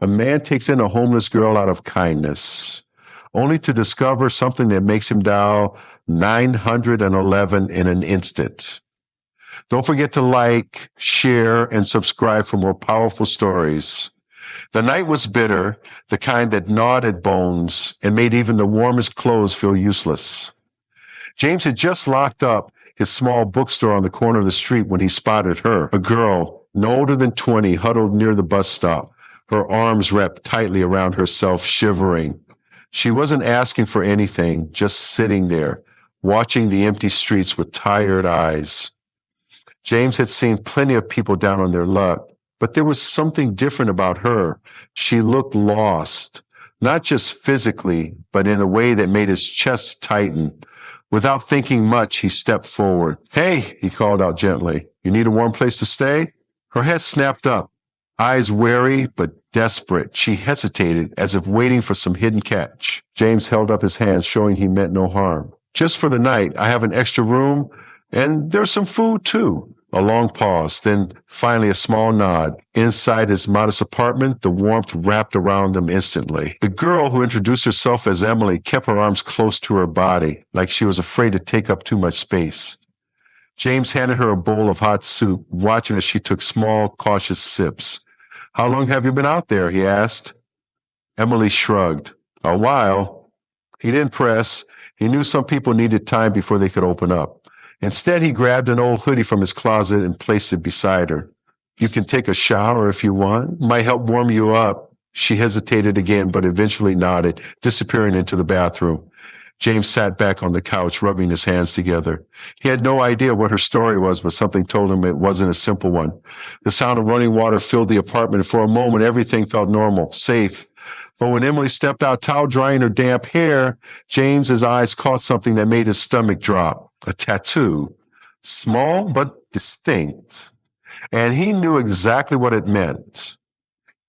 A man takes in a homeless girl out of kindness, only to discover something that makes him dial 911 in an instant. Don't forget to like, share, and subscribe for more powerful stories. The night was bitter, the kind that gnawed at bones and made even the warmest clothes feel useless. James had just locked up his small bookstore on the corner of the street when he spotted her, a girl no older than 20, huddled near the bus stop, her arms wrapped tightly around herself, shivering. She wasn't asking for anything, just sitting there, watching the empty streets with tired eyes. James had seen plenty of people down on their luck, but there was something different about her. She looked lost, not just physically, but in a way that made his chest tighten. Without thinking much, he stepped forward. "Hey," he called out gently, "you need a warm place to stay?" Her head snapped up, eyes wary but desperate. She hesitated, as if waiting for some hidden catch. James held up his hand, showing he meant no harm. "Just for the night. I have an extra room, and there's some food, too." A long pause, then finally a small nod. Inside his modest apartment, the warmth wrapped around them instantly. The girl, who introduced herself as Emily, kept her arms close to her body, like she was afraid to take up too much space. James handed her a bowl of hot soup, watching as she took small, cautious sips. "How long have you been out there?" he asked. Emily shrugged. "A while." He didn't press. He knew some people needed time before they could open up. Instead, he grabbed an old hoodie from his closet and placed it beside her. "You can take a shower if you want. Might help warm you up." She hesitated again, but eventually nodded, disappearing into the bathroom. James sat back on the couch, rubbing his hands together. He had no idea what her story was, but something told him it wasn't a simple one. The sound of running water filled the apartment, and for a moment, everything felt normal, safe. But when Emily stepped out, towel drying her damp hair, James's eyes caught something that made his stomach drop. A tattoo. Small but distinct. And he knew exactly what it meant.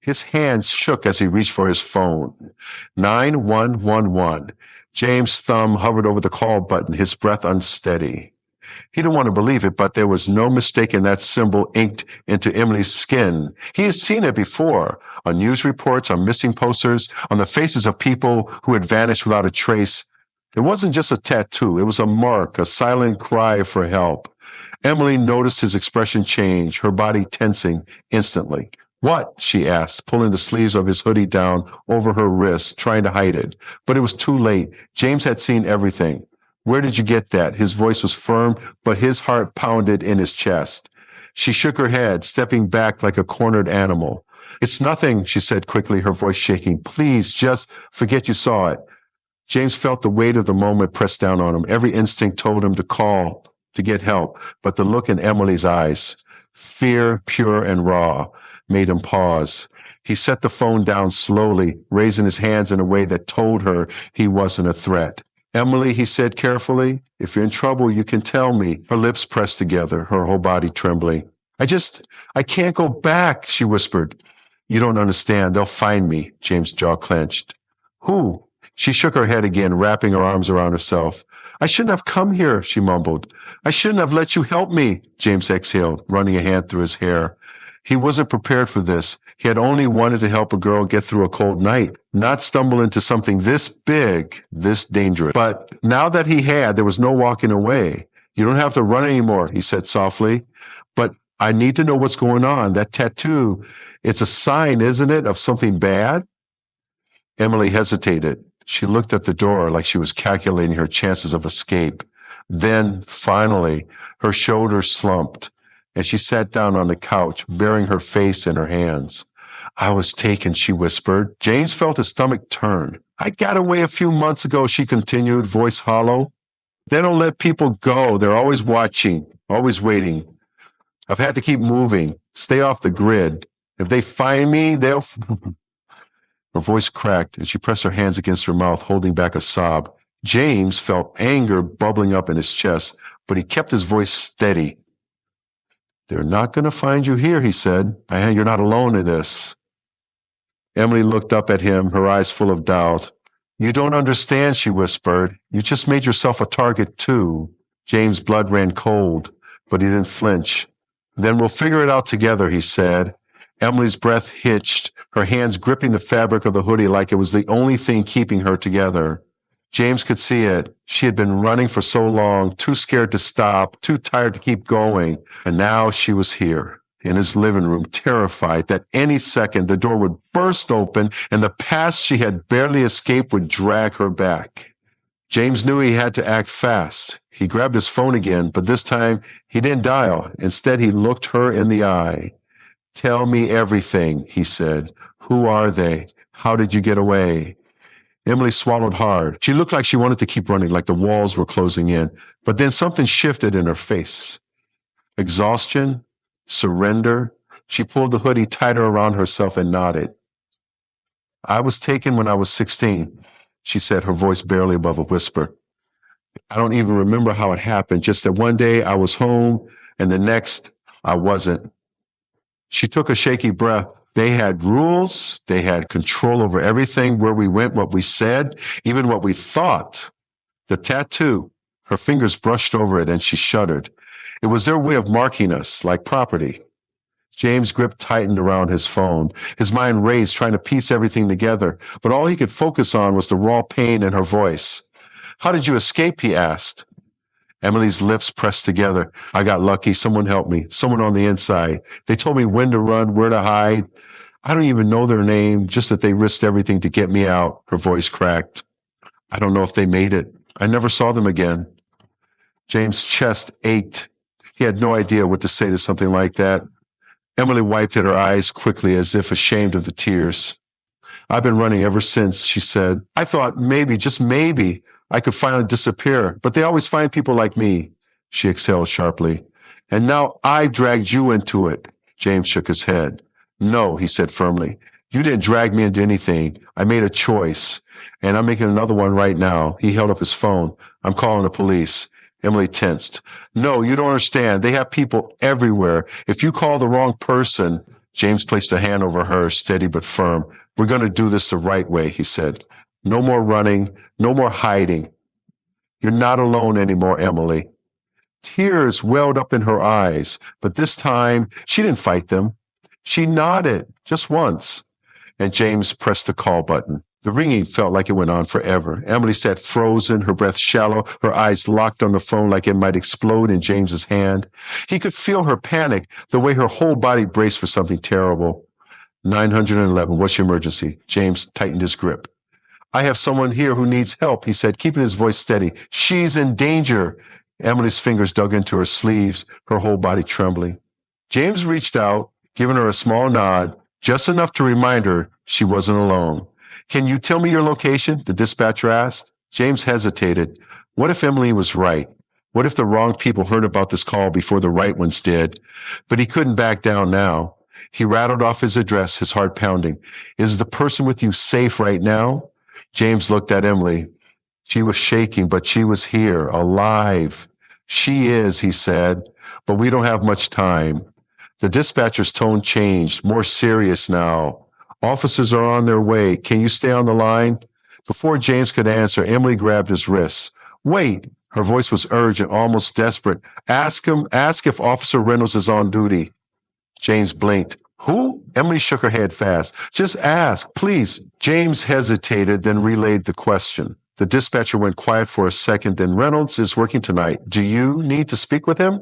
His hands shook as he reached for his phone. 9111. James' thumb hovered over the call button, his breath unsteady. He didn't want to believe it, but there was no mistaking that symbol inked into Emily's skin. He had seen it before, on news reports, on missing posters, on the faces of people who had vanished without a trace. It wasn't just a tattoo. It was a mark, a silent cry for help. Emily noticed his expression change, her body tensing instantly. "What?" she asked, pulling the sleeves of his hoodie down over her wrists, trying to hide it. But it was too late. James had seen everything. "Where did you get that?" His voice was firm, but his heart pounded in his chest. She shook her head, stepping back like a cornered animal. "It's nothing," she said quickly, her voice shaking. "Please, just forget you saw it." James felt the weight of the moment press down on him. Every instinct told him to call, to get help, but the look in Emily's eyes, fear pure and raw, made him pause. He set the phone down slowly, raising his hands in a way that told her he wasn't a threat. "Emily," he said carefully, "if you're in trouble, you can tell me." Her lips pressed together, her whole body trembling. I can't go back," she whispered. "You don't understand. They'll find me." James' jaw clenched. "Who?" She shook her head again, wrapping her arms around herself. "I shouldn't have come here," she mumbled. "I shouldn't have let you help me," James exhaled, running a hand through his hair. He wasn't prepared for this. He had only wanted to help a girl get through a cold night, not stumble into something this big, this dangerous. But now that he had, there was no walking away. "You don't have to run anymore," he said softly. "But I need to know what's going on. That tattoo, it's a sign, isn't it, of something bad?" Emily hesitated. She looked at the door like she was calculating her chances of escape. Then, finally, her shoulders slumped, and she sat down on the couch, burying her face in her hands. "I was taken," she whispered. James felt his stomach turn. "I got away a few months ago," she continued, voice hollow. "They don't let people go. They're always watching, always waiting. I've had to keep moving, stay off the grid. If they find me, they'll..." Her voice cracked, and she pressed her hands against her mouth, holding back a sob. James felt anger bubbling up in his chest, but he kept his voice steady. "They're not going to find you here," he said. "You're not alone in this." Emily looked up at him, her eyes full of doubt. "You don't understand," she whispered. "You just made yourself a target, too." James' blood ran cold, but he didn't flinch. "Then we'll figure it out together," he said. Emily's breath hitched, her hands gripping the fabric of the hoodie like it was the only thing keeping her together. James could see it. She had been running for so long, too scared to stop, too tired to keep going. And now she was here in his living room, terrified that any second the door would burst open and the past she had barely escaped would drag her back. James knew he had to act fast. He grabbed his phone again, but this time he didn't dial. Instead, he looked her in the eye. "Tell me everything," he said. "Who are they? How did you get away?" Emily swallowed hard. She looked like she wanted to keep running, like the walls were closing in. But then something shifted in her face. Exhaustion, surrender. She pulled the hoodie tighter around herself and nodded. "I was taken when I was 16, she said, her voice barely above a whisper. "I don't even remember how it happened, just that one day I was home and the next I wasn't." She took a shaky breath. They had rules. They had control over everything, where we went, what we said, even what we thought. The tattoo, her fingers brushed over it and she shuddered. It was their way of marking us like property. James' grip tightened around his phone. His mind raced, trying to piece everything together, but all he could focus on was the raw pain in her voice. "How did you escape?" he asked. Emily's lips pressed together. "I got lucky. Someone helped me. Someone on the inside. They told me when to run, where to hide. I don't even know their name, just that they risked everything to get me out." Her voice cracked. "I don't know if they made it. I never saw them again." James' chest ached. He had no idea what to say to something like that. Emily wiped at her eyes quickly, as if ashamed of the tears. "I've been running ever since," she said. "I thought maybe, just maybe, I could finally disappear, but they always find people like me." She exhaled sharply. "And now I dragged you into it." James shook his head. "No," he said firmly. "You didn't drag me into anything. I made a choice, and I'm making another one right now." He held up his phone. "I'm calling the police." Emily tensed. "No, you don't understand. They have people everywhere. If you call the wrong person—" James placed a hand over hers, steady but firm. "We're going to do this the right way," he said. "No more running, no more hiding. You're not alone anymore, Emily." Tears welled up in her eyes, but this time she didn't fight them. She nodded just once, and James pressed the call button. The ringing felt like it went on forever. Emily sat frozen, her breath shallow, her eyes locked on the phone like it might explode in James's hand. He could feel her panic, the way her whole body braced for something terrible. 911, what's your emergency? James tightened his grip. "I have someone here who needs help," he said, keeping his voice steady. "She's in danger." Emily's fingers dug into her sleeves, her whole body trembling. James reached out, giving her a small nod, just enough to remind her she wasn't alone. "Can you tell me your location?" the dispatcher asked. James hesitated. What if Emily was right? What if the wrong people heard about this call before the right ones did? But he couldn't back down now. He rattled off his address, his heart pounding. "Is the person with you safe right now?" James looked at Emily. She was shaking, but she was here, alive. "She is," he said, "but we don't have much time." The dispatcher's tone changed, more serious now. "Officers are on their way. Can you stay on the line?" Before James could answer, Emily grabbed his wrists. "Wait." Her voice was urgent, almost desperate. Ask if Officer Reynolds is on duty." James blinked. "Who?" Emily shook her head fast. "Just ask, please." James hesitated, then relayed the question. The dispatcher went quiet for a second, then "Reynolds is working tonight. Do you need to speak with him?"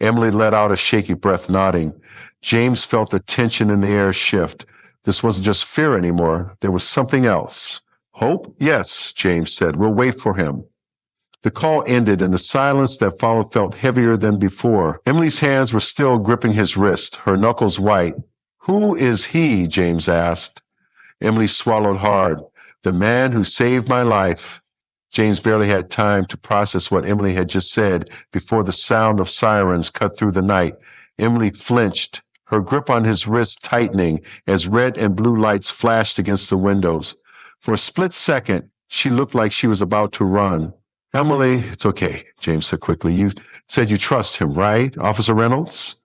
Emily let out a shaky breath, nodding. James felt the tension in the air shift. This wasn't just fear anymore. There was something else. "Hope?" "Yes," James said. "We'll wait for him." The call ended, and the silence that followed felt heavier than before. Emily's hands were still gripping his wrist, her knuckles white. "Who is he?" James asked. Emily swallowed hard. "The man who saved my life." James barely had time to process what Emily had just said before the sound of sirens cut through the night. Emily flinched, her grip on his wrist tightening as red and blue lights flashed against the windows. For a split second, she looked like she was about to run. "Emily, it's okay," James said quickly. "You said you trust him, right, Officer Reynolds?"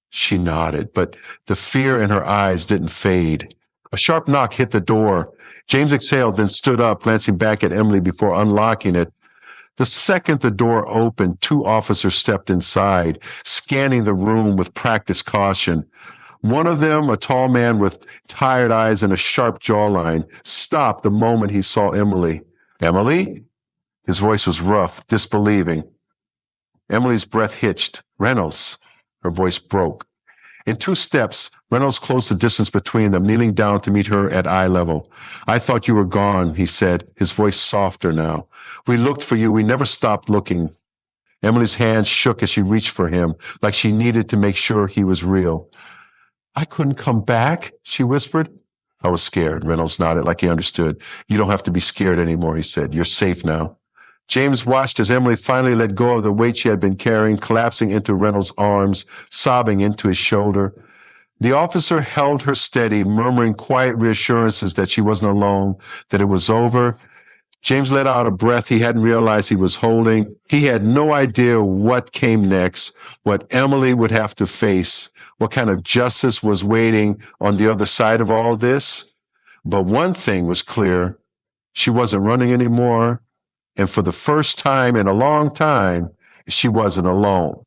She nodded, but the fear in her eyes didn't fade. A sharp knock hit the door. James exhaled, then stood up, glancing back at Emily before unlocking it. The second the door opened, two officers stepped inside, scanning the room with practiced caution. One of them, a tall man with tired eyes and a sharp jawline, stopped the moment he saw Emily. Emily? His voice was rough, disbelieving. Emily's breath hitched. Reynolds. Her voice broke. In 2 steps, Reynolds closed the distance between them, kneeling down to meet her at eye level. I thought you were gone, he said, his voice softer now. We looked for you. We never stopped looking. Emily's hand shook as she reached for him, like she needed to make sure he was real. I couldn't come back, she whispered. I was scared. Reynolds nodded like he understood. You don't have to be scared anymore, he said. You're safe now. James watched as Emily finally let go of the weight she had been carrying, collapsing into Reynolds' arms, sobbing into his shoulder. The officer held her steady, murmuring quiet reassurances that she wasn't alone, that it was over. James let out a breath he hadn't realized he was holding. He had no idea what came next, what Emily would have to face, what kind of justice was waiting on the other side of all this. But one thing was clear. She wasn't running anymore. And for the first time in a long time, she wasn't alone.